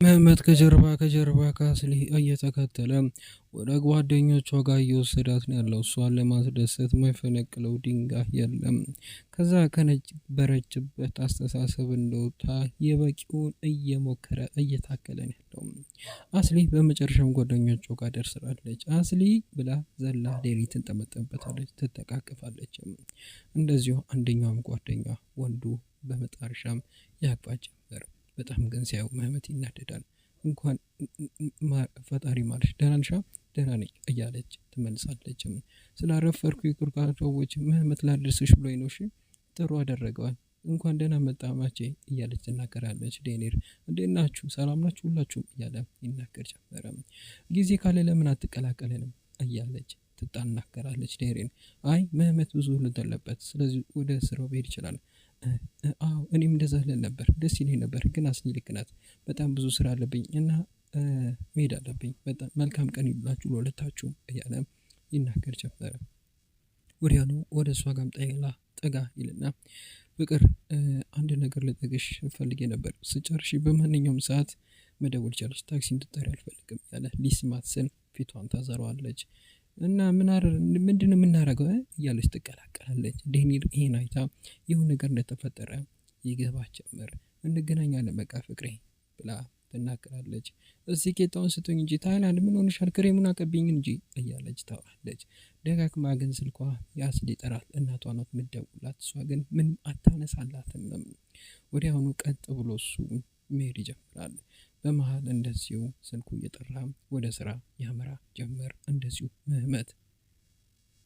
መህመት ከጀርባ ካስሊ እየተከተለ ወደ ጓደኞቿ ጋር እየወሰዳት ነው ያለው። እሷን ለማስደሰት የማይፈነቅለው ድንጋይ የለም። ከዛ ከነበረችበት አስተሳሰብ እንደወጣ የበቂውን እየሞከረ እየታከለ ነው ያለው። አስሊ በመጨረሻም ጓደኞቿ ጋር ደርሳለች። አስሊ ብላ ዘላ ሌሊትን ጠመጠበታለች፣ ትተቃቅፋለች። እንደዚሁ አንደኛውም ጓደኛ ወንዱ በመጣርሻም ያቅፋት ጀመር። በጣም ግን ሲያዩ መህመት ይናደዳል። እንኳን ፈጣሪ ማለሽ ደህና ነሽ? ደህና ነኝ እያለች ትመልሳለች። ስላረፈርኩ ይቅርታ ሰዎች መህመት ላድርስሽ ብሎኝ ነው። እሺ ጥሩ አደረገዋል። እንኳን ደህና መጣ ማቼ እያለች ትናገራለች። ዴኒር እንዴት ናችሁ? ሰላም ናችሁ ሁላችሁም እያለ ይናገር ጀመረ። ጊዜ ካለ ለምን አትቀላቀለንም እያለች ትናገራለች። ዴሪን አይ መህመት ብዙ ልት አለበት፣ ስለዚህ ወደ ስራው ብሄድ ይችላል። አዎ እኔም እንደዛ ልል ነበር፣ ደስ ይለኝ ነበር፣ ግን አስሊ ልክ ናት። በጣም ብዙ ስራ አለብኝ እና መሄድ አለብኝ። በጣም መልካም ቀን ይብላችሁ ለሁለታችሁም እያለ ይናገር ጀመረ። ወዲያውኑ ወደ እሷ ጋም ጠጋ ይልና ፍቅር አንድ ነገር ልጠይቅሽ ፈልጌ ነበር። ስጨርሽ በማንኛውም ሰዓት መደወል ይቻላል፣ ታክሲ እንድትጠሪ አልፈልግም ያለ ሊስማት ስል ፊቷን ታዘረዋለች። እና ምንድነው የምናደርገው እያለች ትቀላቀላለች። ዴኒር ይሄን አይታ የሆነ ነገር እንደተፈጠረ ይገባ ጀመር። እንገናኛለን በቃ ፍቅሬ ብላ ትናገራለች። እዚህ ጌጣውን ስጡኝ እንጂ ታይላንድ ምን ሆነሻል? ክሬሙን አቀብኝ እንጂ እያለች ታወራለች። ደጋግማ ግን ስልኳ ያስሊ ይጠራል። እናቷ ናት የምትደውላት፣ እሷ ግን ምንም አታነሳላትም። ወዲያውኑ ቀጥ ብሎ እሱ መሄድ ይጀምራል። በመሃል እንደዚሁ ስልኩ እየጠራ ወደ ስራ ያመራ ጀመር። እንደዚሁ መህመት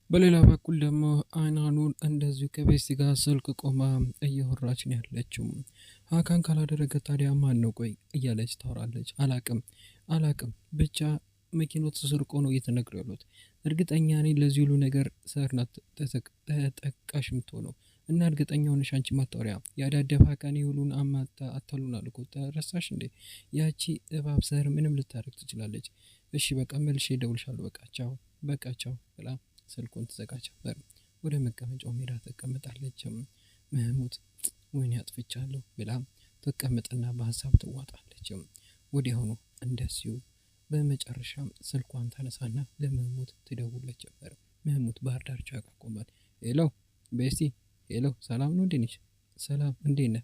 በሌላ በኩል ደግሞ አይናኑን እንደዚሁ ከቤስቲ ጋር ስልክ ቆማ እያወራች ነው ያለችው። ሀካን ካላደረገ ታዲያ ማን ነው ቆይ እያለች ታወራለች። አላቅም ብቻ መኪናው ተሰርቆ ነው እየተነገረ ያሉት። እርግጠኛ ነኝ ለዚህ ሁሉ ነገር ሰርናት ተጠቃሽ የምትሆነው እና እርግጠኛ ሆነሽ አንቺ ማታወሪያ ያዳደፋ ሀካን ሁሉን አማታ አታሉናል እኮ ተረሳሽ እንዴ? ያቺ እባብ ሰር ምንም ልታረግ ትችላለች። እሺ በቃ መልሼ እደውልሻለሁ። በቃ ቻው ብላ ስልኩን ትዘጋች ነበር። ወደ መቀመጫው ሜዳ ተቀምጣለች። መህሙት ወይኔ አጥፍቻለሁ ብላ ተቀምጥና በሀሳብ ትዋጣለች። ወዲያውኑ እንደዚሁ በመጨረሻም ስልኳን ታነሳና ለመህሙት ትደውለች ነበር። መህሙት ባህር ዳርቻ ጋር ቆሟል። ሄሎ ቤስቲ፣ ሄሎ ሰላም ነው እንዴ ነሽ? ሰላም እንዴት ነህ?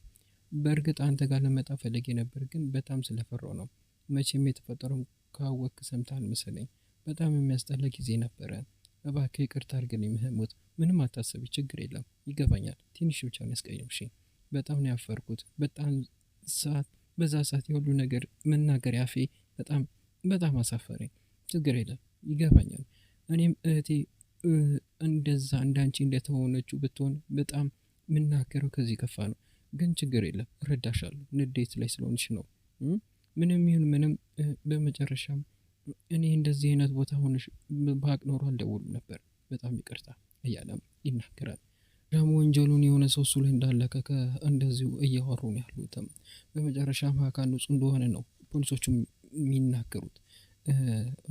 በእርግጥ አንተ ጋር ለመጣ ፈልጌ ነበር፣ ግን በጣም ስለፈራው ነው። መቼም የተፈጠረውን ካወቅክ ሰምተሃል መሰለኝ። በጣም የሚያስጠላ ጊዜ ነበረ። እባክህ ይቅርታ አድርግልኝ መህሙት። ምንም አታስቢ፣ ችግር የለም ይገባኛል። ትንሽ ብቻ ነው ያስቀየምሽኝ። በጣም ነው ያፈርኩት። በዛ ሰዓት የሁሉ ነገር መናገር ያፌ በጣም አሳፈረኝ። ችግር የለም ይገባኛል። እኔም እህቴ እንደዛ እንዳንቺ እንደተሆነችው ብትሆን በጣም የምናገረው ከዚህ ከፋ ነው። ግን ችግር የለም እረዳሻለሁ። ንዴት ላይ ስለሆንሽ ነው። ምንም ይሁን ምንም በመጨረሻም እኔ እንደዚህ አይነት ቦታ ሆነሽ ባቅ ኖሮ አልደውልም ነበር። በጣም ይቅርታ እያለም ይናገራል። ደግሞ ወንጀሉን የሆነ ሰው እሱ ላይ እንዳለከ እንደዚሁ እያወሩ ነው ያሉትም። በመጨረሻም ሀካን ንጹህ እንደሆነ ነው ፖሊሶቹም የሚናገሩት።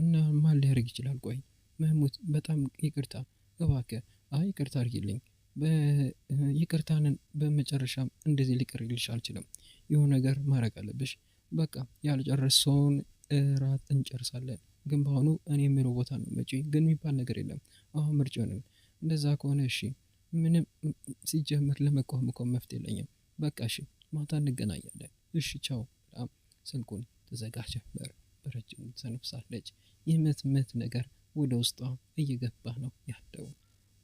እና ማን ሊያደርግ ይችላል? ቆይ መህሙት በጣም ይቅርታ እባክህ። አይ ይቅርታ አድርጊልኝ። ይቅርታንን በመጨረሻም እንደዚህ ሊቀርልሽ አልችልም። የሆነ ነገር ማድረግ አለብሽ። በቃ ያልጨረሰውን ራት እንጨርሳለን። ግን በአሁኑ እኔ የምለው ቦታ ነው መጪ ግን የሚባል ነገር የለም። አሁን ምርጫው ነው። እንደዛ ከሆነ እሺ፣ ምንም ሲጀምር ለመቋም መፍትሄ የለኝም። በቃ እሺ ማታ እንገናኛለን። እሺ ቻው። በጣም ስልኩን ተዘጋ ጀመር። በረጅም ተነፍሳለች። የምትመት ነገር ወደ ውስጧ እየገባ ነው ያለው።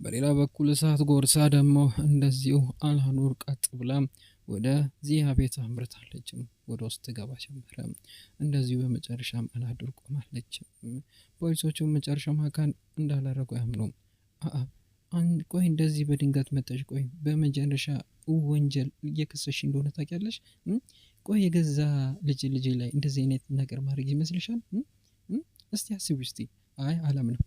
በሌላ በኩል እሳት ጎርሳ ደግሞ እንደዚሁ አልሃኑር ቀጥ ብላ ወደ ዚያ ቤት አምርታለች። ወደ ውስጥ ገባ ጀመረ። እንደዚሁ በመጨረሻም አላድር ቆማለች። ፖሊሶቹ መጨረሻም ሀካን እንዳላረጉ ያምኑም። ቆይ እንደዚህ በድንገት መጣሽ? ቆይ በመጨረሻ ወንጀል እየከሰሽ እንደሆነ ታውቂያለሽ? ቆይ የገዛ ልጅ ላይ እንደዚህ አይነት ነገር ማድረግ ይመስልሻል? እስቲ አስቢ እስቲ። አይ አላምንም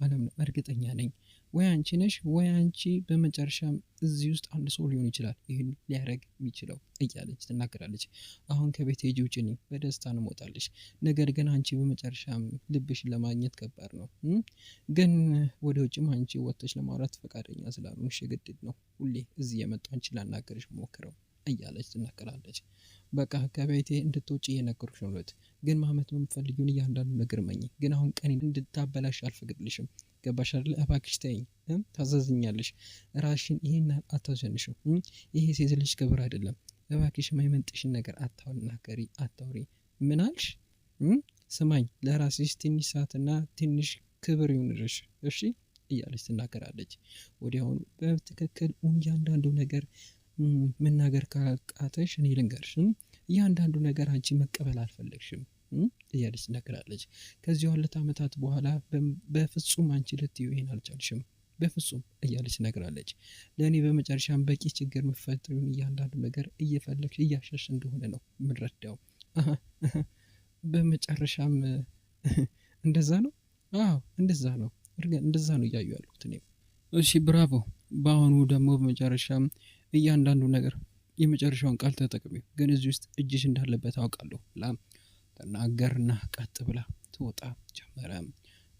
እርግጠኛ ነኝ። ወይ አንቺ ነሽ ወይ አንቺ በመጨረሻም እዚህ ውስጥ አንድ ሰው ሊሆን ይችላል ይሄን ሊያረግ የሚችለው እያለች ትናገራለች። አሁን ከቤት ሄጂ ውጪ ነኝ፣ በደስታ ነው መውጣልሽ። ነገር ግን አንቺ በመጨረሻም ልብሽን ለማግኘት ከባድ ነው። ግን ወደ ውጭም አንቺ ወጥተሽ ለማውራት ፈቃደኛ ስላልሆንሽ ግድ ነው ሁሌ እዚህ የመጣው አንቺ ላናገርሽ ሞክረው እያለች ትናገራለች። በቃ ከቤቴ እንድትወጪ እየነገርኩሽ ነው ሉሊት። ግን ማመት የምትፈልጊውን እያንዳንዱ ነገር መኝ። ግን አሁን ቀኔን እንድታበላሽ አልፈቅድልሽም። ገባሽ አይደለ? እባክሽ ተይኝ። ታዘዝኛለሽ። ራስሽን ይሄን አታሸንሽም። ይሄ ሴት ልጅ ክብር አይደለም። እባክሽ የማይመጥሽን ነገር አታናገሪ፣ አታውሪ። ምን አልሽ? ስማኝ፣ ለራስሽ ትንሽ ሰዓትና ትንሽ ክብር ይሁንልሽ እሺ እያለች ትናገራለች። ወዲያውኑ በትክክል እያንዳንዱ ነገር መናገር ካቃተሽ እኔ ልንገርሽ፣ እያንዳንዱ ነገር አንቺ መቀበል አልፈለግሽም እያለች ትናገራለች። ከዚህ 2 ዓመታት በኋላ በፍጹም አንቺ ልትዩ ይሄን አልቻልሽም በፍጹም እያለች ትናገራለች። ለእኔ በመጨረሻም በቂ ችግር መፈጠሩን እያንዳንዱ ነገር እየፈለግሽ እያሸሽ እንደሆነ ነው የምንረዳው። በመጨረሻም እንደዛ ነው? አዎ እንደዛ ነው፣ እንደዛ ነው እያዩ ያሉት እኔም። እሺ ብራቮ። በአሁኑ ደግሞ በመጨረሻም እያንዳንዱ ነገር የመጨረሻውን ቃል ተጠቅሚው፣ ግን እዚህ ውስጥ እጅሽ እንዳለበት አውቃለሁ ብላ ተናገርና ቀጥ ብላ ትወጣ ጀመረ።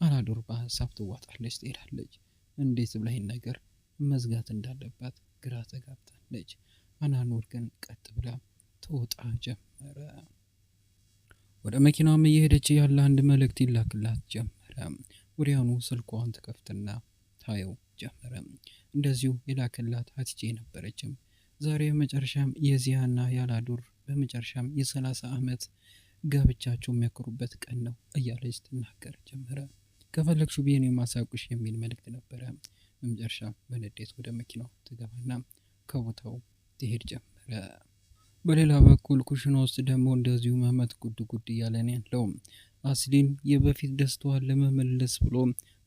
አላዶር በሀሳብ ትዋጣለች፣ ትሄዳለች። እንዴት ብላ ይህን ነገር መዝጋት እንዳለባት ግራ ተጋብታለች። አናኑር ግን ቀጥ ብላ ትወጣ ጀመረ። ወደ መኪናውም እየሄደች ያለ አንድ መልእክት ይላክላት ጀመረ። ወዲያውኑ ስልኳን ትከፍትና ታየው ጀመረ። እንደዚሁ የላክላት ሀቲጄ ነበረችም። ዛሬ በመጨረሻም የዚያና ያላዶር በመጨረሻም የ30 ዓመት ጋብቻቸው የሚያከሩበት ቀን ነው እያለች ትናገር ጀመረ። ከፈለግሹ ብዬን የማሳቁሽ የሚል መልእክት ነበረ። በመጨረሻ በንዴት ወደ መኪናው ትገባና ከቦታው ትሄድ ጀመረ። በሌላ በኩል ኩሽና ውስጥ ደግሞ እንደዚሁ መመት ጉድ ጉድ እያለን ያለው አስሊን የበፊት ደስታዋን ለመመለስ ብሎ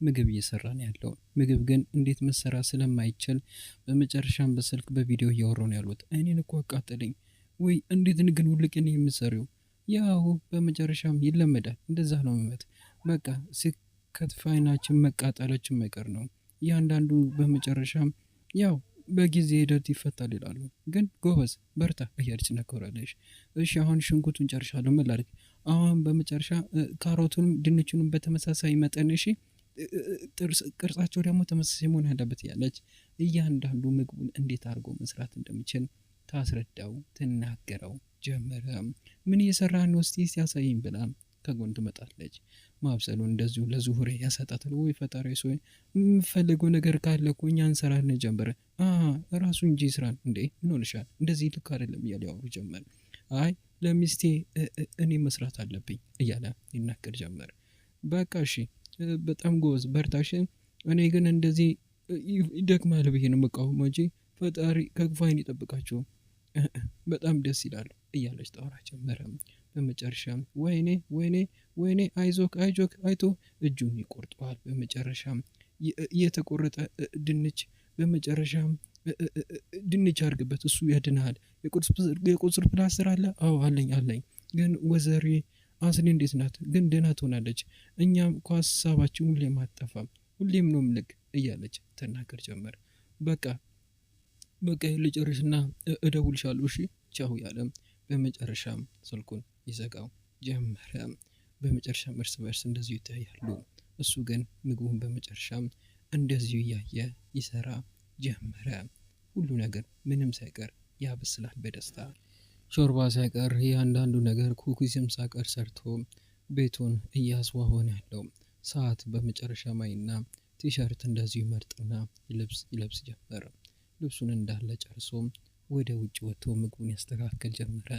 ምግብ እየሰራ ነው ያለው። ምግብ ግን እንዴት መሰራ ስለማይችል በመጨረሻም በስልክ በቪዲዮ እያወሩ ነው ያሉት። እኔን እኮ አቃጠለኝ ወይ እንዴት ግን ውልቅን የምሰሪው? ያው በመጨረሻም ይለመዳል። እንደዛ ነው መመት። በቃ ሲከትፋይናችን መቃጠላችን መቀር ነው። እያንዳንዱ በመጨረሻም ያው በጊዜ ሂደት ይፈታል ይላሉ። ግን ጎበዝ በርታ እያለች ትናገራለች። እሺ አሁን ሽንኩርቱን ጨርሻለሁ ምን ላድርግ? አሁን በመጨረሻ ካሮቱንም ድንቹንም በተመሳሳይ መጠን እሺ፣ ቅርጻቸው ደግሞ ተመሳሳይ መሆን ያለበት እያለች እያንዳንዱ ምግቡን እንዴት አድርጎ መስራት እንደሚችል ታስረዳው ትናገረው ጀመረ። ምን እየሰራህ ነው እስቲ ሲያሳይኝ ብላ ከጎን ትመጣለች። ማብሰሉን እንደዚሁ ለዙሁሬ ያሰጣታል። ወይ ፈጣሪ ሰው የምፈልገው ነገር ካለ እኮ እኛ እንሰራለን ጀመረ። ራሱ እንጂ ስራን እንዴ ምን ሆነሻል? እንደዚህ ልክ አይደለም እያለ ያወሩ ጀመር። አይ ለሚስቴ እኔ መስራት አለብኝ እያለ ይናገር ጀመር። በቃ እሺ በጣም ጎበዝ በርታሽ። እኔ ግን እንደዚህ ይደክማል ብዬ ነው የምቃወመው እንጂ ፈጣሪ ከክፉ ዓይን ይጠብቃቸው። በጣም ደስ ይላል እያለች ታወራ ጀመረ። በመጨረሻም ወይኔ ወይኔ ወይኔ አይዞክ አይዞክ አይቶ እጁን ይቆርጠዋል። በመጨረሻም የተቆረጠ ድንች በመጨረሻም ድንች አድርግበት እሱ ያድናል። የቁስል ፕላስተር አለ? አዎ አለኝ አለኝ። ግን ወዘሬ አስሊ እንዴት ናት? ግን ደህና ትሆናለች። እኛም ሀሳባችን ሁሌም አጠፋም ሁሌም ነው ምልክ እያለች ተናገር ጀመር። በቃ በቃ ልጨርስና እደውልሻለሁ እሺ ቻው ያለም። በመጨረሻም ስልኩን ይዘጋው ጀመረ። በመጨረሻም እርስ በርስ እንደዚሁ ይታያሉ። እሱ ግን ምግቡን በመጨረሻም እንደዚሁ እያየ ይሰራ ጀመረ። ሁሉ ነገር ምንም ሳይቀር ያበስላል በደስታ ሾርባ ሳይቀር እያንዳንዱ ነገር ኩኪስም ሳይቀር ሰርቶ ቤቱን እያስዋበን ያለው ሰዓት በመጨረሻ ማይና ቲሸርት እንደዚሁ መርጥና ይለብስ ጀመረ። ልብሱን እንዳለ ጨርሶ ወደ ውጭ ወጥቶ ምግቡን ያስተካከል ጀመረ።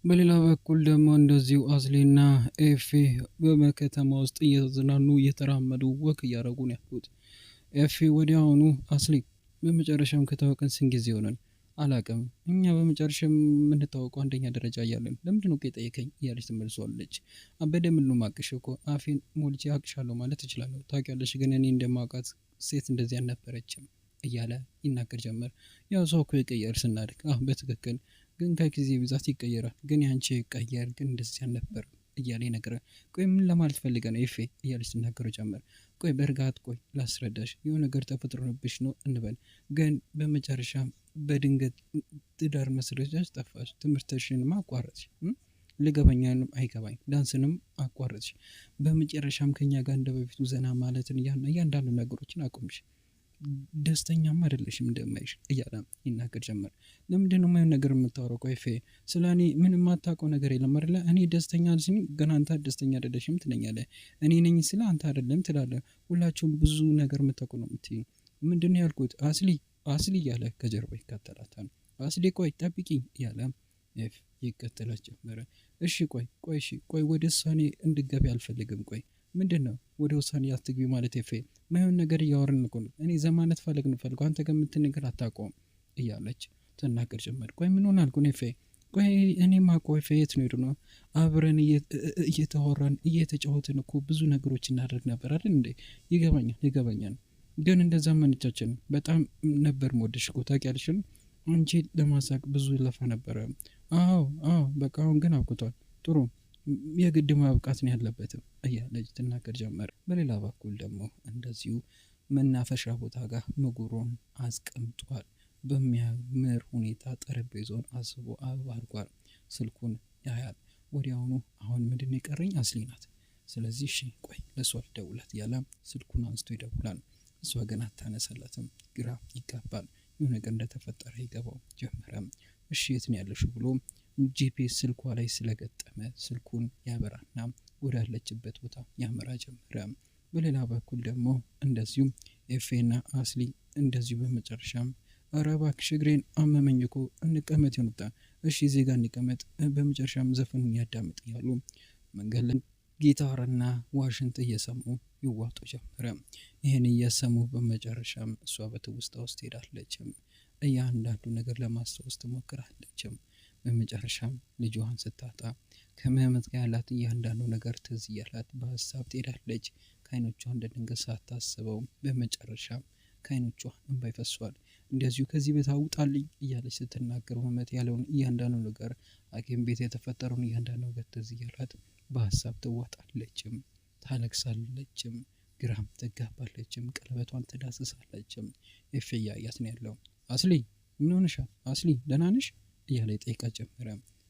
በሌላ በኩል ደግሞ እንደዚሁ አስሊና ኤፌ በመከተማ ውስጥ እየተዝናኑ እየተራመዱ ወክ እያደረጉ ነው ያሉት። ኤፌ ወዲያውኑ አስሊ በመጨረሻም ከታወቀን ስንት ጊዜ ሆነን? አላቅም። እኛ በመጨረሻም የምንታወቀው አንደኛ ደረጃ እያለን ለምንድን ነው የጠየቀኝ እያለች ትመልሰዋለች። በደምብ ነው የማቅሽ እኮ አፌን ሞልቼ አቅሻለሁ ማለት እችላለሁ። ታውቂያለሽ ግን እኔ እንደማውቃት ሴት እንደዚህ አልነበረችም እያለ ይናገር ጀመር። ያው ሰው እኮ ይቀየር ስናድግ በትክክል ግን ከጊዜ ብዛት ይቀየራል። ግን ያንቺ ይቀየር ግን እንደዚህ አልነበር እያለ ይነግራል። ቆይ ምን ለማለት ፈልገ ነው ኤፌ እያለች ትናገረው ጀመር። ቆይ በእርጋት ቆይ ላስረዳሽ። የሆነ ነገር ተፈጥሮብሽ ነው እንበል። ግን በመጨረሻም በድንገት ትዳር መስረጃች ጠፋሽ። ትምህርትሽንም አቋረጥሽ። ልገበኛንም አይገባኝ ዳንስንም አቋረጥሽ። በመጨረሻም ከኛ ጋር እንደ በፊቱ ዘና ማለትን እያንዳንዱ ነገሮችን አቁምሽ። ደስተኛም አይደለሽም እንደማይሽ እያለ ይናገር ጀመር። ለምንድነው የማይሆን ነገር የምታወራው? ቆይ ኤፌ ስለ እኔ ምንም የማታውቀው ነገር የለም አይደለ? እኔ ደስተኛ ሲል ግን አንተ ደስተኛ አይደለሽም ትለኛለህ። እኔ ነኝ ስለ አንተ አይደለም ትላለህ። ሁላችሁም ብዙ ነገር የምታውቁ ነው የምትይኝ። ምንድነው ያልኩት? አስሊ አስሊ እያለ ከጀርባ ይከተላታል። አስሊ ቆይ ጠብቂኝ እያለ ኤፍ ይከተላት ጀመረ። እሺ ቆይ ወደ ውሳኔ እንድገቢ አልፈልግም። ቆይ ምንድን ነው ወደ ውሳኔ አትግቢ ማለት? ኤፌ ማይሆን ነገር እያወርን እኮ ነው። እኔ ዘማነት ፈለግ ንፈልገው አንተ ጋር የምትነገር አታውቀውም እያለች ትናገር ጀመር። ቆይ ምን ሆነ አልኩን ኤፌ። ቆይ እኔማ ቆይ ኤፌ የት ነው ሄድነው? አብረን እየተወራን እየተጫወትን እኮ ብዙ ነገሮች እናደርግ ነበር አይደል እንዴ? ይገባኛል ግን እንደዛ ማንቻችን በጣም ነበር የምወድሽ እኮ ታውቂያለሽ። አንቺ ለማሳቅ ብዙ ለፋ ነበረ። አዎ በቃ አሁን ግን አብቅቷል። ጥሩ የግድ ማብቃት ነው ያለበትም እያለች ትናገር ጀመር። በሌላ በኩል ደግሞ እንደዚሁ መናፈሻ ቦታ ጋር ምግሩን አስቀምጧል። በሚያምር ሁኔታ ጠረጴዛውን አስቦ አበባ አድርጓል። ስልኩን ያያል። ወዲያውኑ አሁን ምንድን ነው የቀረኝ? አስሊ ናት። ስለዚህ እሺ ቆይ ለእሷ ልደውላት እያለ ስልኩን አንስቶ ይደውላል። እሷ ግን አታነሳለትም። ግራ ይጋባል። የሆነ ነገር እንደተፈጠረ ይገባው ጀመረ። እሺ የት ነው ያለሽው ብሎ ጂፒኤስ ስልኳ ላይ ስለገጠመ ስልኩን ያበራና ወዳለችበት ቦታ ያመራ ጀመረ። በሌላ በኩል ደግሞ እንደዚሁም ኤፌና አስሊ እንደዚሁ በመጨረሻም ኧረ እባክሽ እግሬን አመመኝ እኮ እንቀመጥ ይሆንታ። እሺ ዜጋ እንቀመጥ። በመጨረሻም ዘፈኑን ያዳምጥ ያሉ መንገድ ላይ ጊታርና ዋሽንት እየሰሙ ይዋጡ ጀመረ። ይህን እየሰሙ በመጨረሻም እሷ በትውስታ ውስጥ ሄዳለችም። እያንዳንዱ ነገር ለማስታወስ ትሞክራለችም። በመጨረሻም ልጇን ስታጣ ከመህመት ጋር ያላት እያንዳንዱ ነገር ትዝ እያላት በሀሳብ ትሄዳለች። ከአይኖቿ እንደ ድንገት ሳታስበው በመጨረሻም ከአይኖቿ እንባ ይፈሷል። እንደዚሁ ከዚህ ቤት አውጣልኝ እያለች ስትናገር መህመት ያለውን እያንዳንዱ ነገር ሐኪም ቤት የተፈጠረውን እያንዳንዱ ነገር ትዝ እያላት በሀሳብ ትዋጣለችም፣ ታለቅሳለችም፣ ግራም ትጋባለችም፣ ቀለበቷን ትዳስሳለችም። ኤፌ እያያት ነው ያለው። አስሊ ምን ሆነሻል? አስሊ ደህና ነሽ እያለ ጠይቃ ጀመረ።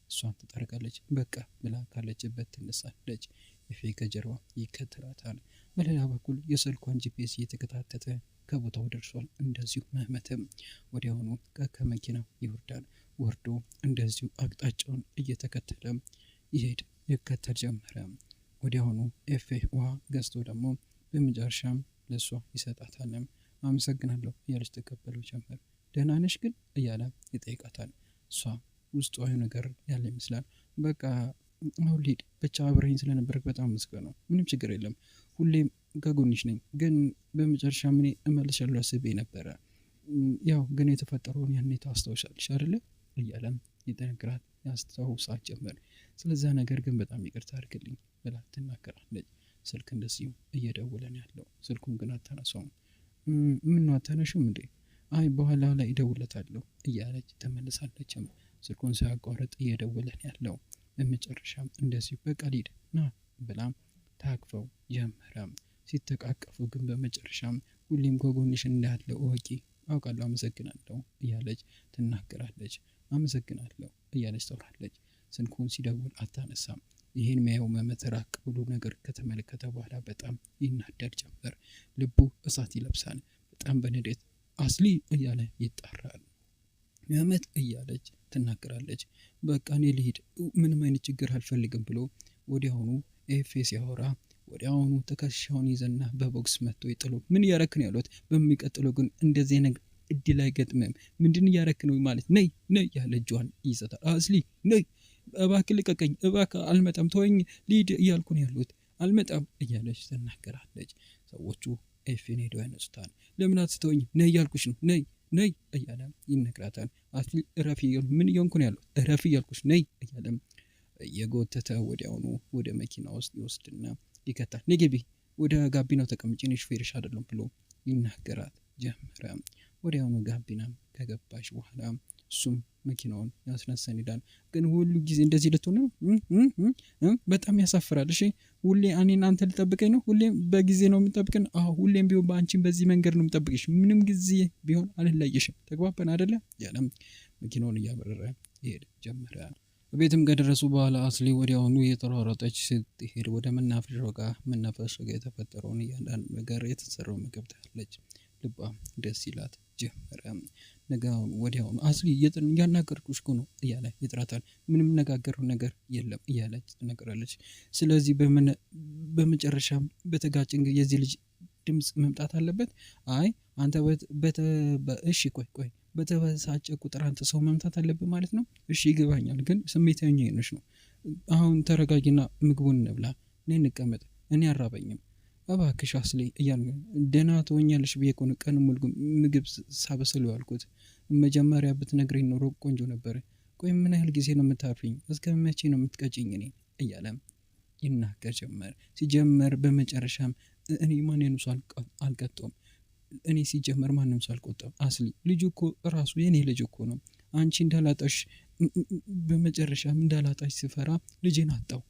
እሷን ትጠርቃለች። በቃ ብላ ካለችበት ትነሳለች። ኤፌ ከጀርባ ይከተላታል። በሌላ በኩል የስልኳን ጂፒኤስ እየተከታተተ ከቦታው ደርሷል። እንደዚሁ መህመትም ወዲያውኑ ከመኪናው ይወርዳል። ወርዶ እንደዚሁ አቅጣጫውን እየተከተለ ይከተል ጀመረ። ወዲያውኑ ኤፌ ውሃ ገዝቶ ደግሞ በመጨረሻም ለእሷ ይሰጣታል። አመሰግናለሁ እያለች ተቀበለው ጀመር። ደህና ነሽ ግን እያለ ይጠይቃታል። እሷ ውስጧ ነገር ያለ ይመስላል። በቃ አሁን ሊድ ብቻ አብረኝ ስለነበረክ በጣም አመሰግናለሁ። ምንም ችግር የለም፣ ሁሌም ከጎንሽ ነኝ። ግን በመጨረሻ ምን እመልሻለሁ አስቤ ነበረ። ያው ግን የተፈጠረውን ያኔ ታስታውሻለሽ አይደለ እያለም ይጠነክራት ያስታውሳት ጀመር። ስለዛ ነገር ግን በጣም ይቅርታ አድርግልኝ ብላ ትናገራለች። ስልክ እንደዚሁ እየደወለን ያለው ስልኩን ግን አታነሳውም። ምነው አታነሺውም እንዴ? አይ በኋላ ላይ እደውለታለሁ እያለች ተመልሳለችም። ስልኩን ሳያቋርጥ እየደወለን ያለው በመጨረሻም እንደዚሁ በቃ ሊድ ና ብላም ታቅፈው ጀመረ። ሲተቃቀፉ ግን በመጨረሻም ሁሌም ከጎንሽ እንዳለ እወቂ፣ አውቃለሁ፣ አመሰግናለሁ እያለች ትናገራለች። አመሰግናለሁ እያለች ተውራለች። ስልኩን ሲደውል አታነሳም። ይህን ሚያየው መህመት ራቅ ብሎ ነገር ከተመለከተ በኋላ በጣም ይናደድ ጀመር። ልቡ እሳት ይለብሳል። በጣም በንዴት አስሊ እያለ ይጣራል። መህመት እያለች ትናገራለች። በቃ እኔ ልሂድ፣ ምንም አይነት ችግር አልፈልግም ብሎ ወዲያውኑ ኤፌ ሲያወራ ወዲያውኑ ትከሻውን ይዘና በቦክስ መጥቶ ይጥሉ። ምን እያረክ ነው ያሉት። በሚቀጥለው ግን እንደዚህ ነገር እድል አይገጥምም። ምንድን እያረክ ነው ማለት ነይ ያለ እጇን ይዘታል። አስሊ ነይ እባክህ ልቀቀኝ፣ እባክህ አልመጣም፣ ተወኝ ሊድ እያልኩ ነው ያሉት፣ አልመጣም እያለች ትናገራለች። ሰዎቹ ኤፌን ሄደው ያነሱታል። ለምን አትተወኝ? ነይ እያልኩሽ ነው፣ ነይ እያለ ይነግራታል። አስሊ እረፊ፣ ምን እየሆንኩ ነው ያሉት፣ እረፊ እያልኩሽ ነይ እያለም የጎተተ ወዲያውኑ ወደ መኪና ውስጥ ይወስድና ይከታል። ነይ ግቢ፣ ወደ ጋቢናው ተቀምጪ፣ እኔ ሹፌርሽ አይደለም ብሎ ይናገራት ጀመረ። ወዲያውኑ ጋቢናም ከገባች በኋላ እሱም መኪናውን ያስነሳን ይላል። ግን ሁሉ ጊዜ እንደዚህ ልትሆን ነው? በጣም ያሳፍራል። እሺ ሁሌ እኔን አንተ ልጠብቀኝ ነው? ሁሌም በጊዜ ነው የምጠብቀን? አዎ ሁሌም ቢሆን በአንቺን በዚህ መንገድ ነው የምጠብቅሽ። ምንም ጊዜ ቢሆን አልለየሽም። ተግባባን አይደለ? ያለም መኪናውን እያበረረ ይሄድ ጀመረ። ቤትም ከደረሱ በኋላ አስሊ ወዲያውኑ እየተሯሯጠች ስትሄድ ወደ መናፈሻው ጋር የተፈጠረውን እያንዳንዱ ነገር የተሰራው ምግብ ታያለች። ልቧ ደስ ይላት ጀመረ። ነገውን ወዲያውኑ አስሊ እያናገርኩሽ እኮ ነው እያለ ይጥራታል። ምንም ነጋገረው ነገር የለም እያለች ትነግራለች። ስለዚህ በመጨረሻም በተጋጭን የዚህ ልጅ ድምጽ መምጣት አለበት። አይ አንተ እሺ ቆይ በተበሳጨ ቁጥር አንተ ሰው መምታት አለብህ ማለት ነው። እሺ ይገባኛል፣ ግን ስሜታዊ ነሽ ነው። አሁን ተረጋጊና ምግቡን እንብላ፣ እኔ እንቀመጥ፣ እኔ አራበኝም እባክሽ አስሊ እያሉ ደህና ትሆኛለሽ ብዬ እኮ ነው ቀን ሙሉ ምግብ ሳበስል ያልኩት። መጀመሪያ ብትነግረኝ ኖሮ ቆንጆ ነበር። ቆይ ምን ያህል ጊዜ ነው የምታርፊኝ? እስከ መቼ ነው የምትቀጭኝ እኔ እያለ ይናገር ጀመር። ሲጀመር በመጨረሻም እኔ ማንንም ሰው አልቀጣውም። እኔ ሲጀመር ማንንም ሰው አልቆጣም። አስሊ ልጁ እኮ ራሱ የኔ ልጅ እኮ ነው። አንቺ እንዳላጣሽ በመጨረሻም እንዳላጣሽ ስፈራ ልጄን አጣው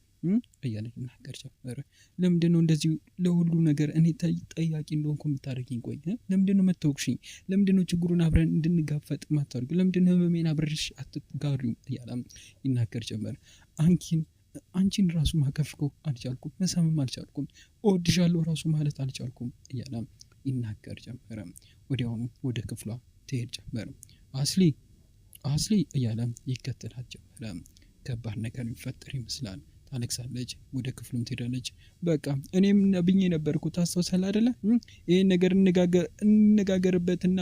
እያለ ይናገር ጀመረ። ለምንድነው እንደዚህ ለሁሉ ነገር እኔ ጠያቂ እንደሆንኩ የምታደርጊኝ? ቆይ ለምንድነው መተውክሽኝ? ለምንድነው ችግሩን አብረን እንድንጋፈጥ ማታደርጊው? ለምንድነው ህመሜን አብረሽ አትጋሪው? እያለ ይናገር ጀመረ። አንቺን ራሱ ማከፍከው አልቻልኩም፣ መሳምም አልቻልኩም፣ እወድሻለሁ ራሱ ማለት አልቻልኩም እያለ ይናገር ጀመረ። ወዲያውኑ ወደ ክፍሏ ትሄድ ጀመረ። አስሊ እያለ ይከተላት ጀመረ። ከባድ ነገር የሚፈጠር ይመስላል። ታለቅሳለች። ወደ ክፍሉም ትሄዳለች። በቃ እኔም ነብዬ ነበርኩ ታስታውሳለህ አይደለ? ይሄን ነገር እንነጋገርበትና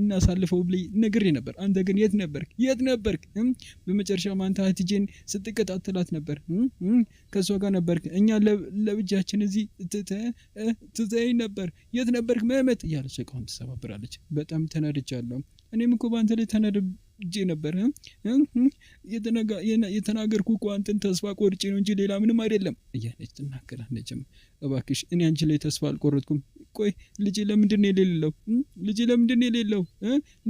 እናሳልፈው ብለህ ነግሬ ነበር። አንተ ግን የት ነበርክ? በመጨረሻ አንተ አትጄን ስትከታተላት ነበር። ከሷ ጋር ነበርክ። እኛ ለብቻችን እዚህ ትዘይ ነበር። የት ነበርክ መመት እያለች እቃውን ትሰባብራለች። በጣም ተናድጃለሁ። እኔም እኮ በአንተ ላይ ተናድጄ ነበር። የተናገርኩ እኮ አንተን ተስፋ ቆርጬ ነው እንጂ ሌላ ምንም አይደለም እያለች ትናገራለች። እባክሽ እኔ አንቺ ላይ ተስፋ አልቆረጥኩም። ቆይ ልጄ ለምንድነው የሌለው?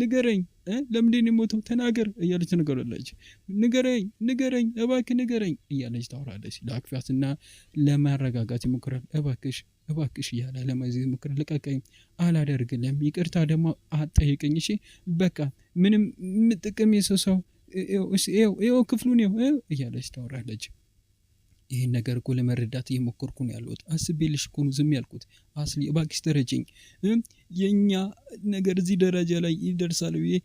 ንገረኝ፣ ለምንድነው የሞተው? ተናገር እያለች ትነግራለች። ንገረኝ እባክህ ንገረኝ እያለች ታወራለች። ለአክፊያትና ለማረጋጋት ይሞክራል። እባክሽ እያለ ለማይዘ ይሞክራል። ልቀቀኝ፣ አላደርግልም፣ ይቅርታ ደግሞ አትጠይቀኝ። እሺ በቃ ምንም ጥቅም የሰው ይኸው ክፍሉን ይኸው እያለች ታወራለች። ይህን ነገር እኮ ለመረዳት እየሞከርኩ ነው ያለሁት። አስቤልሽ እኮ ነው ዝም ያልኩት። አስሊ እባክሽ ተረጅኝ። የኛ ነገር እዚህ ደረጃ ላይ ይደርሳል ብዬ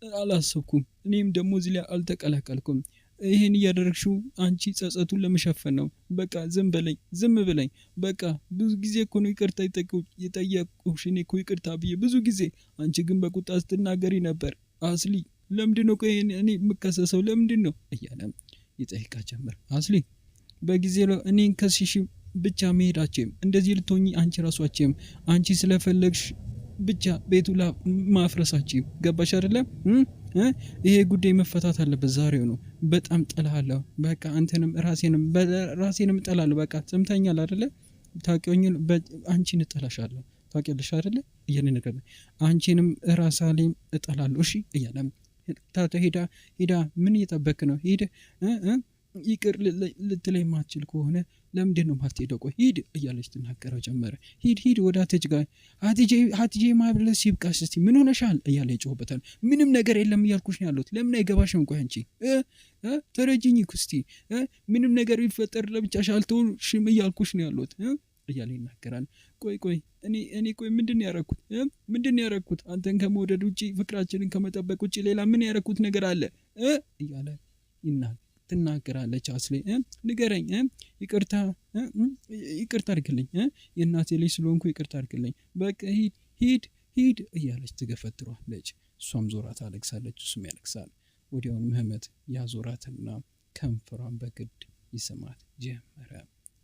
አላሰብኩም። እኔም ደግሞ እዚህ ላይ አልተቀላቀልኩም። ይሄን እያደረግሽው አንቺ ጸጸቱን ለመሸፈን ነው። በቃ ዝም በለኝ። በቃ ብዙ ጊዜ እኮ ነው ይቅርታ የጠየቅኩሽ። እኔ እኮ ይቅርታ ብዬ ብዙ ጊዜ፣ አንቺ ግን በቁጣ ስትናገሪ ነበር። አስሊ ለምንድነው እኔ የምከሰሰው? ለምንድነው እያለ ይጠይቃ ጀመር። አስሊ በጊዜ እኔን ከሲሽ ብቻ መሄዳችም እንደዚህ ልትሆኚ አንቺ ራሷችም አንቺ ስለፈለግሽ ብቻ ቤቱ ማፍረሳችም ገባሽ አይደለም? ይሄ ጉዳይ መፈታት አለበት ዛሬው ነው። በጣም ጠላሃለሁ። በቃ አንተንም ራሴንም ጠላለሁ። በቃ ሰምተኛል አይደለ? ታውቂውኝ አንቺን እጠላሻለሁ። ታውቂያለሽ አይደለ? እያለ ነገር አንቺንም ራሳሌም እጠላለሁ። እሺ እያለ ታታ ሄዳ ምን እየጠበክ ነው? ሄደ ይቅር ልትለኝ ማትችል ከሆነ ለምንድን ነው ማትሄደው? ቆይ ሂድ እያለች ትናገረው ጀመረ። ሂድ ወደ አትጅ ጋር አትጄ ማብለስ ይብቃሽ። እስቲ ምን ሆነሻል እያለ ይጮህበታል። ምንም ነገር የለም እያልኩሽ ነው ያለሁት። ለምን አይገባሽም? ቆይ አንቺ ተረጅኝ እስቲ ምንም ነገር ቢፈጠር ለብቻሽ አልተውሽም እያልኩሽ ነው ያለሁት እያለ ይናገራል። ቆይ እኔ ምንድን ያረኩት? አንተን ከመውደድ ውጪ ፍቅራችንን ከመጠበቅ ውጪ ሌላ ምን ያረኩት ነገር አለ እያለ ትናገራለች። አስሊ ንገረኝ፣ ይቅርታ አድርግልኝ፣ የእናቴ ልጅ ስለሆንኩ ይቅርታ አድርግልኝ፣ በቃ ሂድ እያለች ትገፈትሯለች። እሷም ዞራ ታለቅሳለች፣ እሱም ያለቅሳል። ወዲያውኑ ምህመት ያዞራትና ከንፈሯን በግድ ይስማት ጀመረ።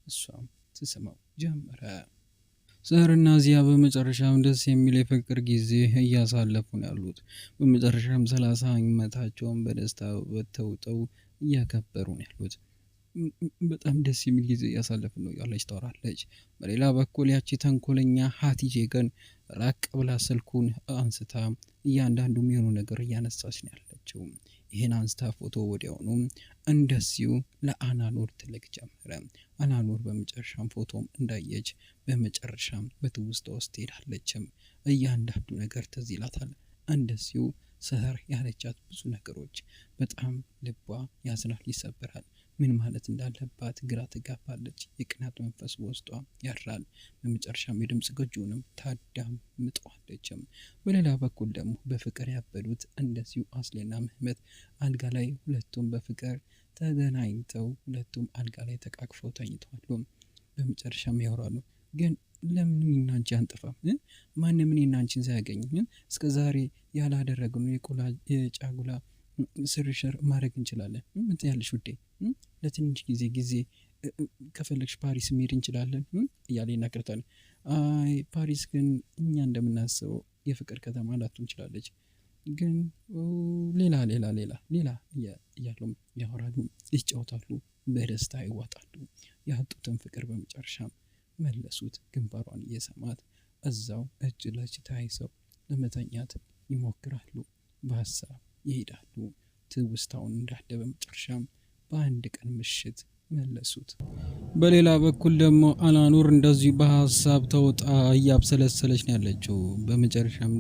እሷም ትስማው ጀመረ። ሰርና ዚያ በመጨረሻም ደስ የሚል የፍቅር ጊዜ እያሳለፉ ነው ያሉት። በመጨረሻም 30 ዓመታቸውን በደስታ ተውጠው እያከበሩ ነው ያሉት። በጣም ደስ የሚል ጊዜ እያሳለፉ ነው ያለች ታወራለች። በሌላ በኩል ያቺ ተንኮለኛ ሀቲጄ ግን ራቅ ብላ ስልኩን አንስታ እያንዳንዱ የሚሆኑ ነገር እያነሳች ነው ያለችው። ይህን አንስታ ፎቶ ወዲያውኑ እንደዚሁ ለአናኑር ትልቅ ጀመረ። አናኑር በመጨረሻም ፎቶም እንዳየች በመጨረሻም በትውስታ ውስጥ ትሄዳለችም። እያንዳንዱ ነገር ትዝ ይላታል። እንደዚሁ ሰህር ያለቻት ብዙ ነገሮች በጣም ልቧ ያዝናል፣ ይሰበራል። ምን ማለት እንዳለባት ግራ ትጋባለች። የቅናት መንፈስ በውስጧ ያራል። በመጨረሻም የድምፅ ቅጂውንም ታዳምጠዋለችም። በሌላ በኩል ደግሞ በፍቅር ያበዱት እንደዚሁ አስሌና ምህመት አልጋ ላይ ሁለቱም በፍቅር ተገናኝተው ሁለቱም አልጋ ላይ ተቃቅፈው ተኝተዋል። በመጨረሻም ያወራሉ። ግን ለምን እኔና አንቺ አንጠፋም? ማንም እኔና አንቺን ሳያገኝ እስከ ዛሬ ያላደረግነው የጫጉላ ስርሽር ማድረግ እንችላለን። ምን ትያለሽ ውዴ? ለትንሽ ጊዜ ከፈለግሽ ፓሪስ መሄድ እንችላለን እያለ ይናገራታል። አይ ፓሪስ ግን እኛ እንደምናስበው የፍቅር ከተማ ላትሆን እንችላለች። ግን ሌላ እያሉም ያወራሉ፣ ይጫወታሉ፣ በደስታ ይዋጣሉ። ያጡትን ፍቅር በመጨረሻም መለሱት። ግንባሯን እየሰማት እዛው እጅ ለእጅ ተያይዘው ለመተኛት ይሞክራሉ። በሀሳብ ይሄዳሉ። ትውስታውን እንዳለ በመጨረሻም በአንድ ቀን ምሽት መለሱት። በሌላ በኩል ደግሞ አላኑር እንደዚሁ በሀሳብ ተውጣ እያብሰለሰለች ነው ያለችው። በመጨረሻም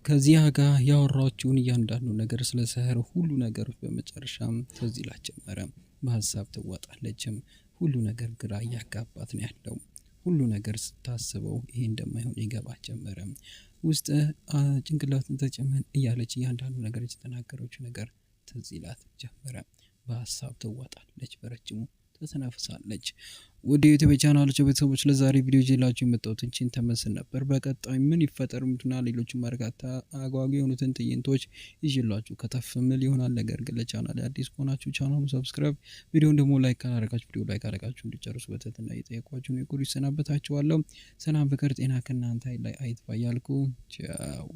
ከዚያ ጋር ያወራችውን እያንዳንዱ ነገር ስለ ሰህር ሁሉ ነገር በመጨረሻም ትዝ ይላት ጀመረ። በሀሳብ ትዋጣለችም። ሁሉ ነገር ግራ እያጋባት ነው ያለው። ሁሉ ነገር ስታስበው ይሄ እንደማይሆን ይገባት ጀመረ። ውስጥ ጭንቅላትን ተጨመን እያለች እያንዳንዱ ነገር የተናገረችው ነገር ትዝ ይላት ጀመረ። በሀሳብ ትዋጣለች፣ በረጅሙ ተተነፍሳለች። ወደ ዩቲዩብ ቻናሎች ቤተሰቦች ለዛሬ ቪዲዮ ይዤላችሁ የመጣሁት እንቺን ተመስል ነበር። በቀጣይ ምን ይፈጠር ምትና ሌሎችም በርካታ አጓጊ የሆኑትን ትዕይንቶች ይዤላችሁ ከተፍ ምል ይሆናል። ነገር ግን ለቻናል አዲስ ከሆናችሁ ቻናሉን ሰብስክራይብ፣ ቪዲዮን ደግሞ ላይክ ካላደረጋችሁ ቪዲዮ ላይክ አድርጋችሁ እንዲጨርሱ በትህትና እየጠየኳችሁ ነው። ይሰናበታችኋለሁ። ሰላም፣ ፍቅር፣ ጤና ከእናንተ ላይ አይጥፋ እያልኩ ቻው።